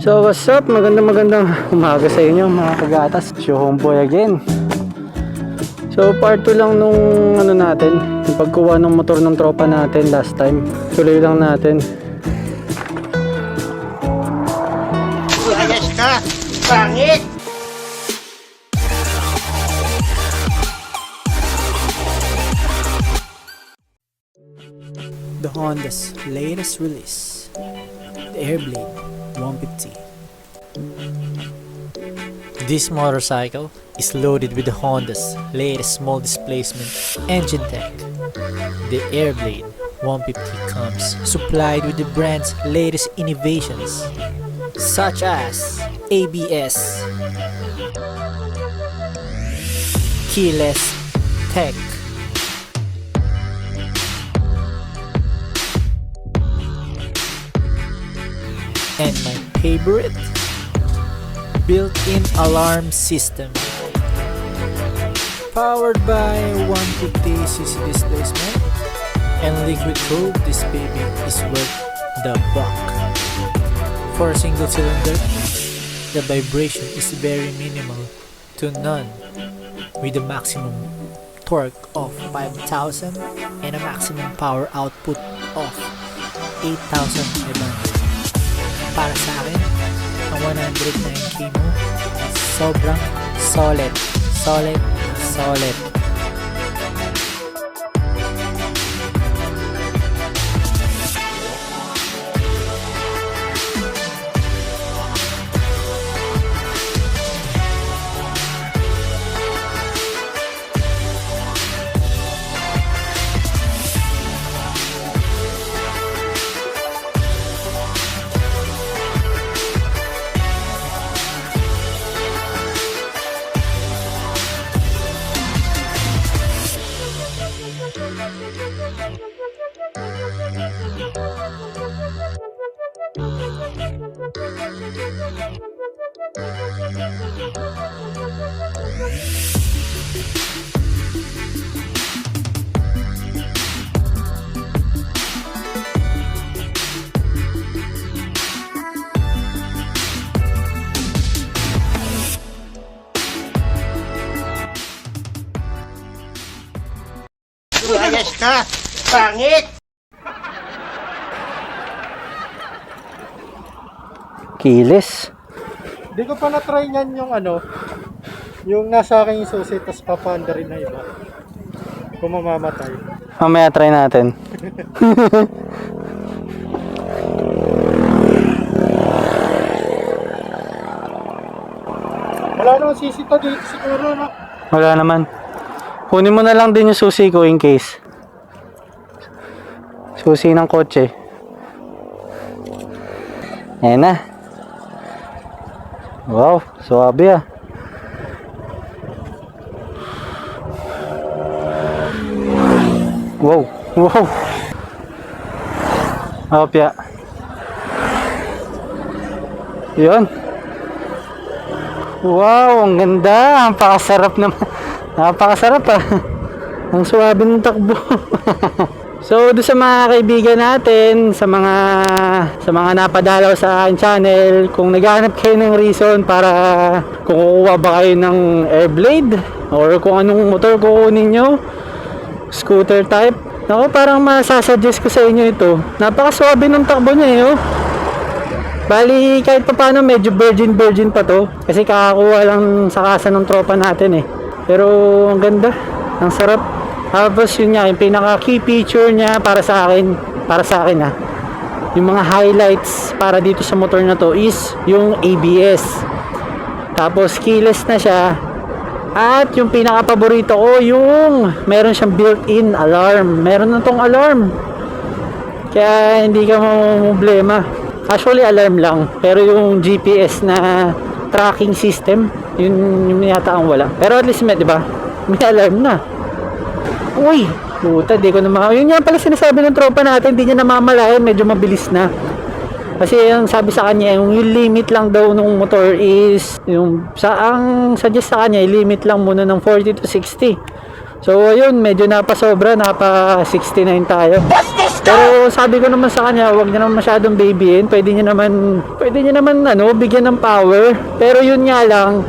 So what's up? Magandang umaga sa inyo mga kagatas. Show homeboy again. So part 2 lang nung ano natin, yung pagkuha ng motor ng tropa natin last time. Tuloy lang natin. Ayos ka! Pangit! The Honda's latest release, the Airblade 150. This motorcycle is loaded with the Honda's latest small displacement engine tech. The Airblade 150 comes supplied with the brand's latest innovations, such as ABS, keyless tech, and my favorite, built-in alarm system. Powered by 150cc displacement and liquid cooled, this baby is worth the buck. For a single cylinder, the vibration is very minimal to none, with a maximum torque of 5,000 and a maximum power output of 8,500. Para sa akin, ang 109k mo sobrang solid. Ayos ka! Pangit! Keyless. Hindi ko pa na-try niyan yung ano, yung nasa akin yung susi, tas papanda rin na iba. Kung mamamatay. Mamaya try natin. Wala naman sisita dito siguro, no? Wala naman. Kunin mo na lang din yung susi ko in case. Susi ng kotse. Ayan na. Wow, suwabe ah. Wow. Opya. Yun. Wow, ang ganda. Ang pakasarap naman. Napakasarap ah. Ang suwabe ng takbo. So, doon sa mga kaibigan natin, sa mga napadalaw sa aking channel, kung naghahanap kayo ng reason para kung kukuha ba kayo ng Airblade or kung anong motor kukunin nyo, scooter type, ako parang masasuggest ko sa inyo ito. Napakaswabe ng takbo niya eh, oh. Bali, kahit pa paano medyo virgin pa to kasi kakakuha lang sa kasa ng tropa natin eh. Pero ang ganda, ang sarap. Tapos yun nga, yung pinaka key feature niya para sa akin ha, yung mga highlights para dito sa motor na to is yung ABS. Tapos keyless na siya. At yung pinaka paborito ko, yung meron siyang built-in alarm. Meron na tong alarm, kaya hindi ka problema. Actually alarm lang, pero yung GPS na tracking system, yun yata ang wala. Pero at least di ba? May alarm na. Uy, puta, di ko na yun nga pala sinasabi ng tropa natin, hindi niya namamalayan, medyo mabilis na. Kasi yung sabi sa kanya, yung limit lang daw ng motor is, ang suggest sa kanya, limit lang muna ng 40 to 60. So ayun, medyo napasobra, napa 69 tayo. Pero sabi ko naman sa kanya, wag niya naman masyadong babyin. Pwede niya naman ano, bigyan ng power. Pero yun nga lang,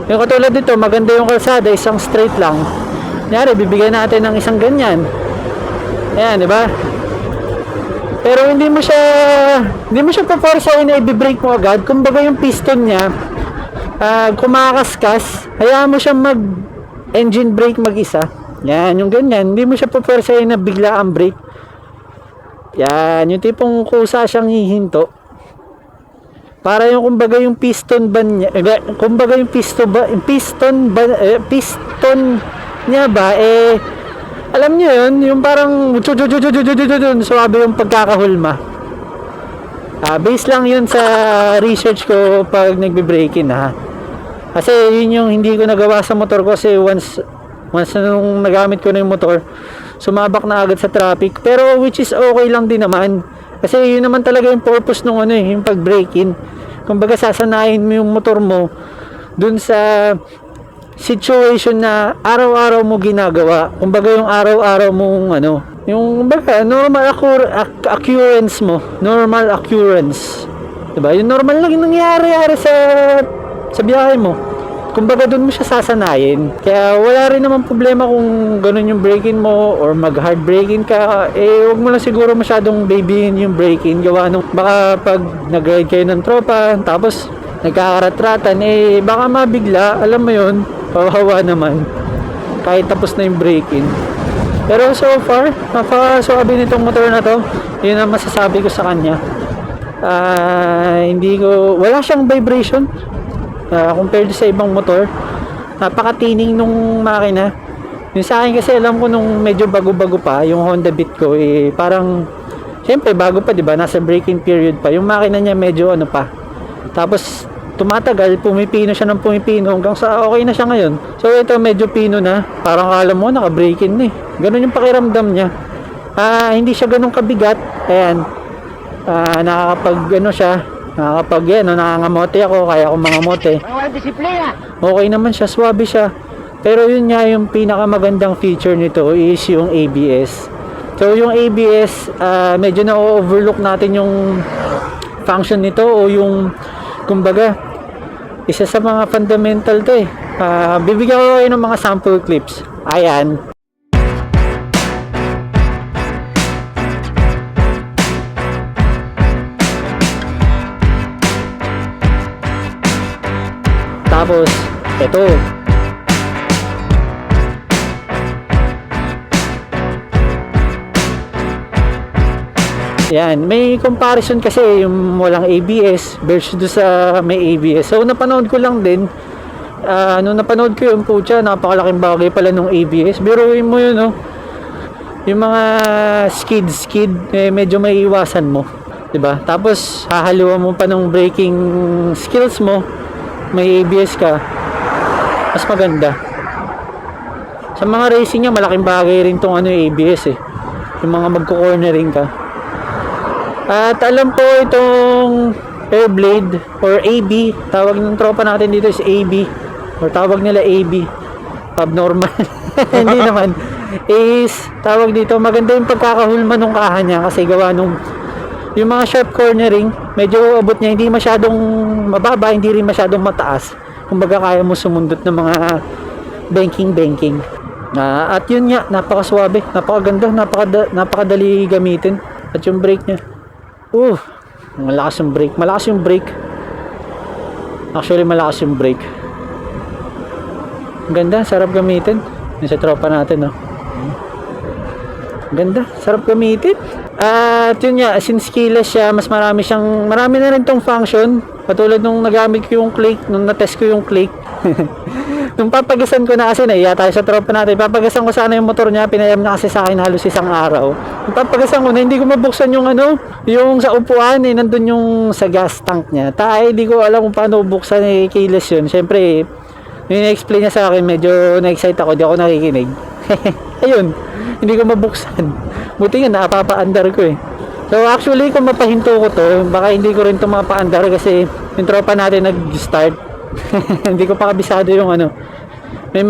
yung katulad dito, maganda yung kalsada, isang straight lang. Kunyari, bibigyan natin ng isang ganyan. Ayan, di ba? Pero hindi mo siya paforsahin na i-brake mo agad. Kumbaga yung piston niya, kumakaskas, hayaan mo siyang mag-engine brake mag-isa. Yan, yung ganyan. Hindi mo siya paforsahin na bigla ang brake. Yan, yung tipong kusa siyang hihinto. Para yung kumbaga yung piston ban niya, kumbaga yung piston niya ba, alam niyo yun, yung parang suwabe yung pagkakahulma. Base lang yun sa research ko pag nagbe-braking ha. Kasi yun yung hindi ko nagawa sa motor ko kasi once na nung nagamit ko na yung motor, sumabak na agad sa traffic. Pero which is okay lang din naman. Kasi yun naman talaga yung purpose nung ano yung pag-braking. Kumbaga sasanayin mo yung motor mo dun sa situation na araw-araw mo ginagawa. Kumbaga yung araw-araw mong ano, yung kumbaga normal occurrence mo, normal occurrence. Diba? Yung normal lang yung nangyari sa biyahe mo. Kumbaga doon mo siya sasanayin. Kaya wala rin naman problema kung ganun yung braking mo or mag-hard braking ka. Huwag mo lang siguro masyadong babyin yung braking. Gawa nung baka pag nag-ride kayo ng tropa, tapos nagkakarat-ratan, baka mabigla, alam mo yun, pawawa naman. Kahit tapos na yung braking. Pero so far, napaka-suabe nitong motor na to. Yun ang masasabi ko sa kanya. Wala siyang vibration. Compared sa ibang motor, napakatining nung makina. Yung sa akin kasi alam ko nung medyo bago-bago pa yung Honda Beat ko, parang syempre bago pa, di ba, nasa braking period pa yung makina niya, medyo ano pa. Tapos tumatagal, pumipino siya ng pumipino hanggang sa okay na siya ngayon. So ito medyo pino na, parang kala mo naka-braking na ganun yung pakiramdam niya. Hindi siya ganun kabigat. Ayan, nakakapag ano siya, nakakapag nangangamote ako, kaya akong mangamote. Walang disiplina. Okay naman siya, swabe siya. Pero yun nga, yung pinakamagandang feature nito is yung ABS. So yung ABS, medyo na-overlook natin yung function nito, o yung kumbaga isa sa mga fundamental to bibigyan ko kayo ng mga sample clips. Ayan. Tapos, ito. Yan, may comparison kasi yung walang ABS versus do sa may ABS. So, napanood ko lang din. Nung napanood ko yung pucha, napakalaking bagay pala nung ABS. Biruin mo yun, no? Yung mga skid, medyo may iwasan mo. 'Di ba? Tapos, hahaluan mo pa ng braking skills mo. May ABS ka, mas maganda. Sa mga racing niya, malaking bagay rin tong ABS yung mga magko-cornering ka. At alam ko itong Airblade or AB, tawag ng tropa natin dito is AB, or tawag nila AB, abnormal. Hindi naman, is tawag dito, maganda yung pagkakahulma nung kaha niya kasi gawa nung yung mga sharp cornering, medyo abot niya, hindi masyadong mababa, hindi rin masyadong mataas. Kumbaga kaya mo sumundot ng mga banking. At yun nga, napakaswabe, napakaganda, napakadali gamitin. At yung brake niya, malakas yung brake. Actually, malakas yung brake. Ang ganda, sarap gamitin. Yung sa tropa natin, no? Ganda, sarap gamitin. At yun nga, since keyless siya, marami na rin tong function. Katulad nung nagamit ko yung click, nung natest ko yung click. Nung papagasan ko na kasi, naiya tayo sa tropa natin, papagasan ko sana yung motor niya, pinayam na kasi sa akin halos isang araw. Nung papagasan ko na, hindi ko mabuksan yung yung sa upuan, nandun yung sa gas tank niya. Hindi ko alam kung paano buksan, keyless yun. Siyempre, yung na-explain niya sa akin, medyo na-excite ako, di ako nakikinig. Ayun, hindi ko mabuksan. Buti nga, napapaandar ko So actually, kung mapahinto ko to, baka hindi ko rin to mapaandar kasi yung tropa natin nag-start. Hindi ko pa kabisado yung may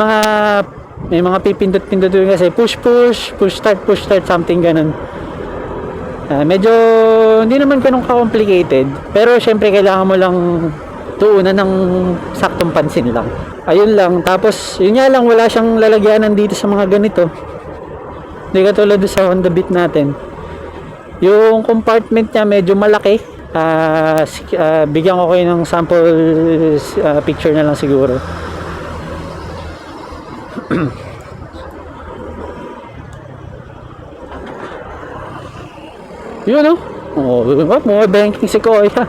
mga pipindot-pindot yun kasi push start, something ganun. Medyo hindi naman ganun ka-complicated, pero syempre kailangan mo lang tuunan ng saktong pansin lang. Ayun lang. Tapos yun nga lang, wala siyang lalagyanan dito sa mga ganito. Hindi katulad doon sa Honda Beat natin. Yung compartment niya medyo malaki. Bigyan ko kayo ng sample picture na lang siguro. Yun, mga banking si Kuya.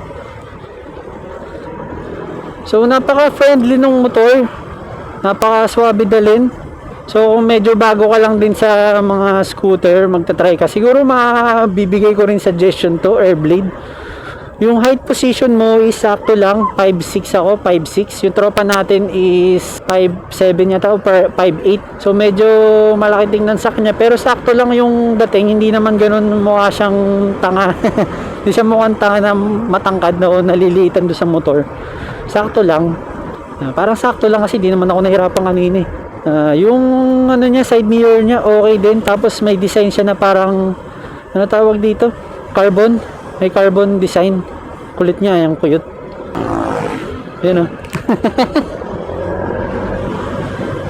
So napaka-friendly nung motor. Napaka-swabe dalhin. So kung medyo bago ka lang din sa mga scooter, magta-try ka, siguro mabibigay ko rin suggestion to Airblade. Yung height position mo is sakto lang, 5'6" ako, 5'6". Yung tropa natin is 5'7" yata o 5'8". So medyo malaki tingnan sa kanya, pero sakto lang yung dating, hindi naman ganun mukha siyang tanga. Hindi siya mukhang tanga na matangkad na o naliliitan doon sa motor. Sakto lang. Parang sakto lang kasi di naman ako nahirapan kanina eh. Yung ano niya, side mirror niya okay din, tapos may design siya na parang ano tawag dito? Carbon. May carbon design. Kulit niya, yung cute. Yun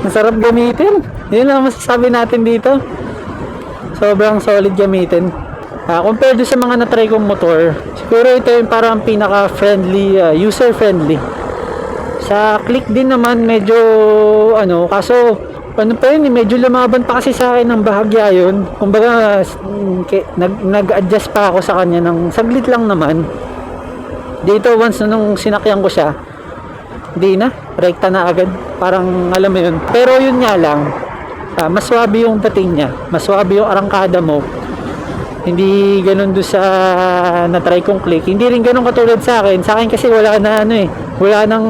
Masarap gamitin. Yun lang masasabi natin dito. Sobrang solid gamitin. Compared sa mga na-try kong motor, siguro ito yung parang pinaka-friendly, user-friendly. Sa click din naman medyo kaso ano pa yun, medyo lumaban pa kasi sa akin ng bahagya yun. Kumbaga nag-adjust pa ako sa kanya ng saglit lang naman. Dito once nung sinakyan ko siya, di na, rekta na agad. Parang alam mo yun. Pero yun nga lang, mas swabe yung dating niya, mas swabe yung arangkada mo. Hindi ganun doon sa na-try kong click. Hindi rin ganun katulad sa akin. Sa akin kasi wala na wala nang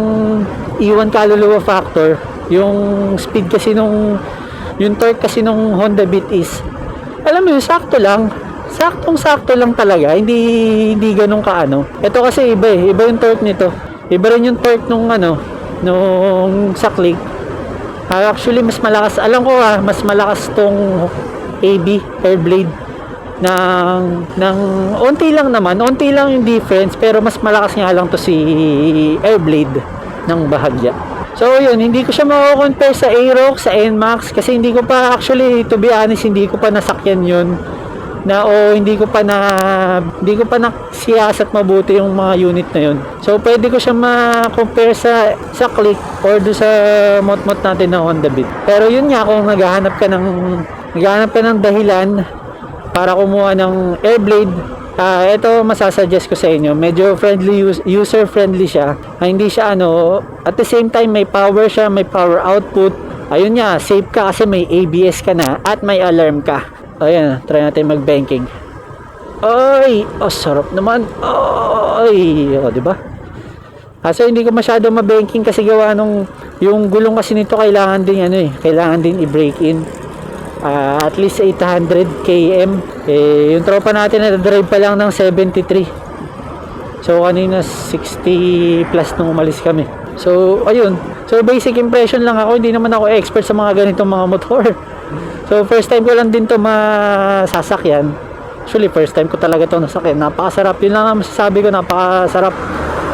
iwan kaluluwa factor. Yung speed kasi yung torque kasi nung Honda Beat is, alam mo yun, sakto lang. Saktong-sakto lang talaga. Hindi ganun kaano. Ito kasi iba eh. Iba yung torque nito. Iba rin yung torque nung sa click. Actually, mas malakas. Alam ko mas malakas tong AB, Airblade. ng onti lang naman, onti lang yung difference, pero mas malakas nga lang to si Airblade ng bahagya. So yun, hindi ko siya mako-compare sa Aerox, sa NMAX, kasi hindi ko pa, actually to be honest, hindi ko pa nasakyan yun hindi ko pa nasiyasat mabuti yung mga unit na yun. So pwede ko siya ma-compare sa click or do sa mot-mot natin na Honda Beat. Pero yun nga, kung naghahanap ka ng dahilan para kumuha ng Airblade, ito masasuggest ko sa inyo. Medyo user friendly siya. Hindi siya at the same time may power siya, may power output. Ayun nga, safe ka kasi may ABS ka na at may alarm ka. Ayan, try natin mag-banking. Ay, sarap naman. Ay, diba? So hindi ko masyado ma-banking kasi gawa nung yung gulong kasi nito kailangan din kailangan din i-break in. At least 800 km. Yung tropa natin na-drive pa lang ng 73. So kanina 60 plus nung umalis kami. So ayun. So basic impression lang ako. Hindi naman ako expert sa mga ganitong mga motor. So first time ko lang din to masasakyan. Actually first time ko talaga to nasakyan. Napakasarap. Yun lang ang masasabi ko, napakasarap.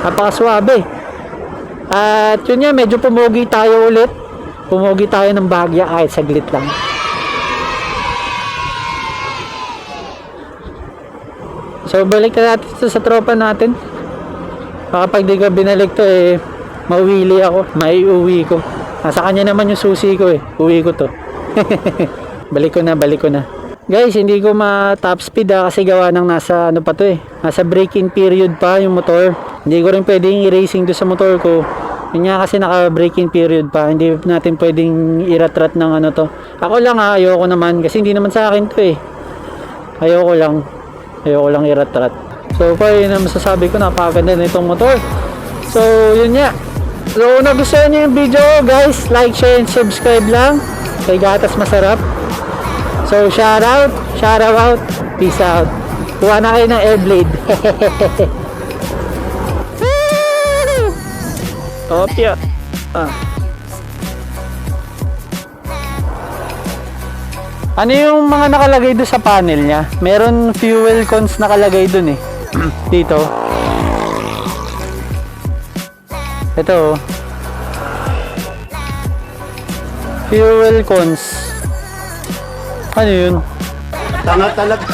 Napakaswabe. At yun nga, medyo pumogi tayo ulit. Pumogi tayo ng bahagya kahit saglit lang. So balik na natin sa tropa natin. Baka pag di ka binalik to mauwili ako, maiuwi ko. Nasa kanya naman yung susi ko uwi ko to. balik ko na. Guys, hindi ko ma-top speed kasi gawa ng nasa nasa break-in period pa yung motor. Hindi ko rin pwedeng i-racing do sa motor ko. Yun nga kasi naka break-in period pa. Hindi natin pwedeng iratrat ng to. Ako lang ayoko naman kasi hindi naman sa akin to Ayoko lang iratrat. So far yun ang masasabi ko, napakaganda na itong motor. So yun nga. So kung nagustuhan nyo yung video guys, like, share, and subscribe lang. Kay Gatas Masarap. So shout out, peace out. Kuha na kayo ng Airblade. Opya. Ano yung mga nakalagay doon sa panel niya? Meron fuel cons nakalagay doon eh. Dito. Ito oh. Fuel cons. Ano yun? Tanga talaga.